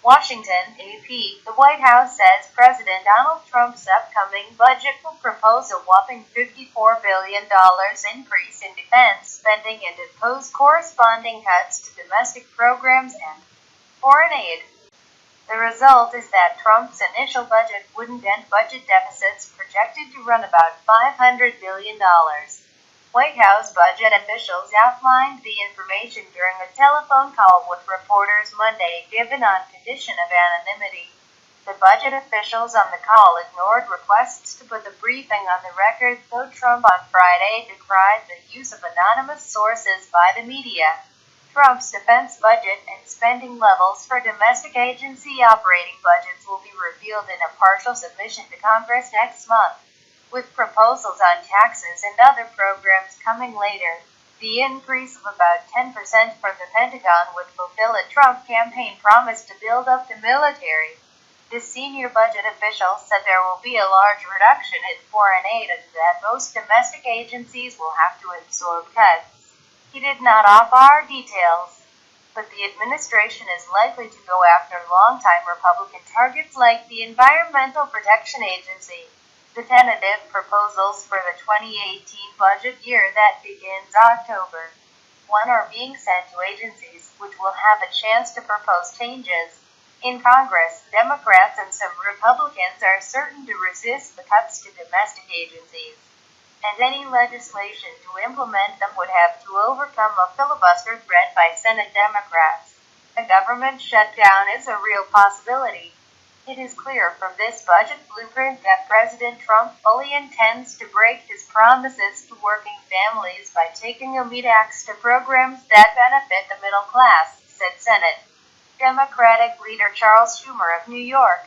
Washington, AP. The White House says President Donald Trump's upcoming budget will propose a whopping $54 billion increase in defense spending and impose corresponding cuts to domestic programs and foreign aid. The result is that Trump's initial budget wouldn't end budget deficits projected to run about $500 billion. White House budget officials outlined the information during a telephone call with reporters Monday, given on condition of anonymity. The budget officials on the call ignored requests to put the briefing on the record, though Trump on Friday decried the use of anonymous sources by the media. Trump's defense budget and spending levels for domestic agency operating budgets will be revealed in a partial submission to Congress next month, with proposals on taxes and other programs coming later. The increase of about 10% for the Pentagon would fulfill a Trump campaign promise to build up the military. The senior budget official said there will be a large reduction in foreign aid and that most domestic agencies will have to absorb cuts. He did not offer details, but the administration is likely to go after longtime Republican targets like the Environmental Protection Agency. The tentative proposals for the 2018 budget year that begins October 1 are being sent to agencies, which will have a chance to propose changes. In Congress, Democrats and some Republicans are certain to resist the cuts to domestic agencies, and any legislation to implement them would have to overcome a filibuster threat by Senate Democrats. A government shutdown is a real possibility. It is clear from this budget blueprint that President Trump fully intends to break his promises to working families by taking a meat axe to programs that benefit the middle class, said Senate Democratic leader Charles Schumer of New York.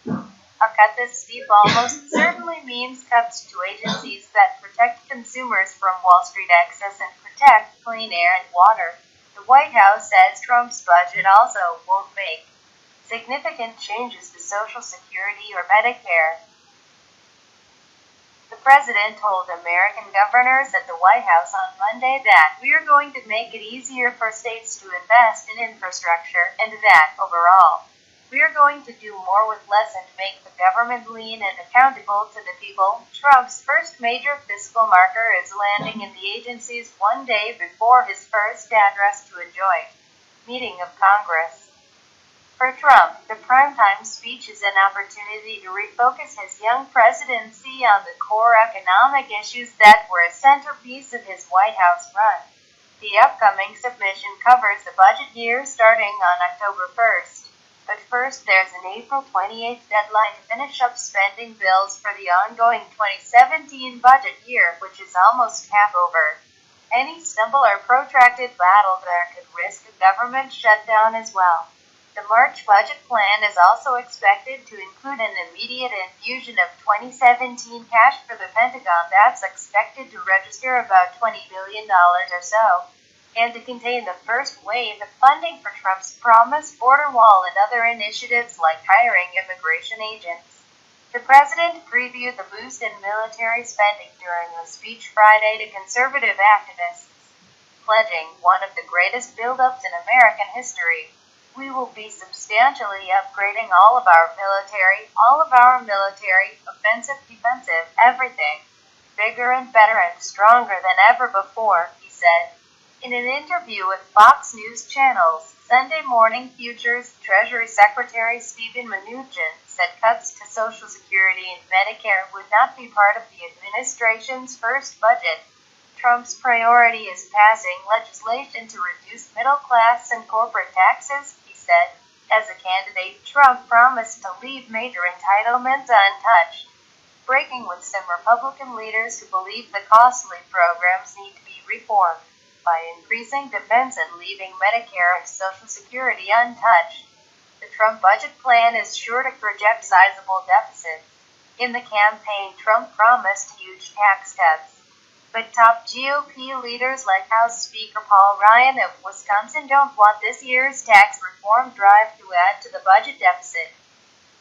A cut this steep almost certainly means cuts to agencies that protect consumers from Wall Street excess and protect clean air and water. The White House says Trump's budget also won't make significant changes to Social Security or Medicare. The president told American governors at the White House on Monday that we are going to make it easier for states to invest in infrastructure and that, overall, we are going to do more with less and make the government lean and accountable to the people. Trump's first major fiscal marker is landing in the agencies one day before his first address to a joint meeting of Congress. For Trump, the primetime speech is an opportunity to refocus his young presidency on the core economic issues that were a centerpiece of his White House run. The upcoming submission covers the budget year starting on October 1st. But first, there's an April 28th deadline to finish up spending bills for the ongoing 2017 budget year, which is almost half over. Any stumble or protracted battle there could risk a government shutdown as well. The March budget plan is also expected to include an immediate infusion of 2017 cash for the Pentagon that's expected to register about $20 billion or so, and to contain the first wave of funding for Trump's promised border wall and other initiatives like hiring immigration agents. The president previewed the boost in military spending during a speech Friday to conservative activists, pledging one of the greatest buildups in American history. We will be substantially upgrading all of our military, offensive, defensive, everything, bigger and better and stronger than ever before, he said. In an interview with Fox News Channel's Sunday Morning Futures, Treasury Secretary Steven Mnuchin said cuts to Social Security and Medicare would not be part of the administration's first budget. Trump's priority is passing legislation to reduce middle class and corporate taxes, he said. As a candidate, Trump promised to leave major entitlements untouched, breaking with some Republican leaders who believe the costly programs need to be reformed by increasing defense and leaving Medicare and Social Security untouched. The Trump budget plan is sure to project sizable deficits. In the campaign, Trump promised huge tax cuts. But top GOP leaders like House Speaker Paul Ryan of Wisconsin don't want this year's tax reform drive to add to the budget deficit.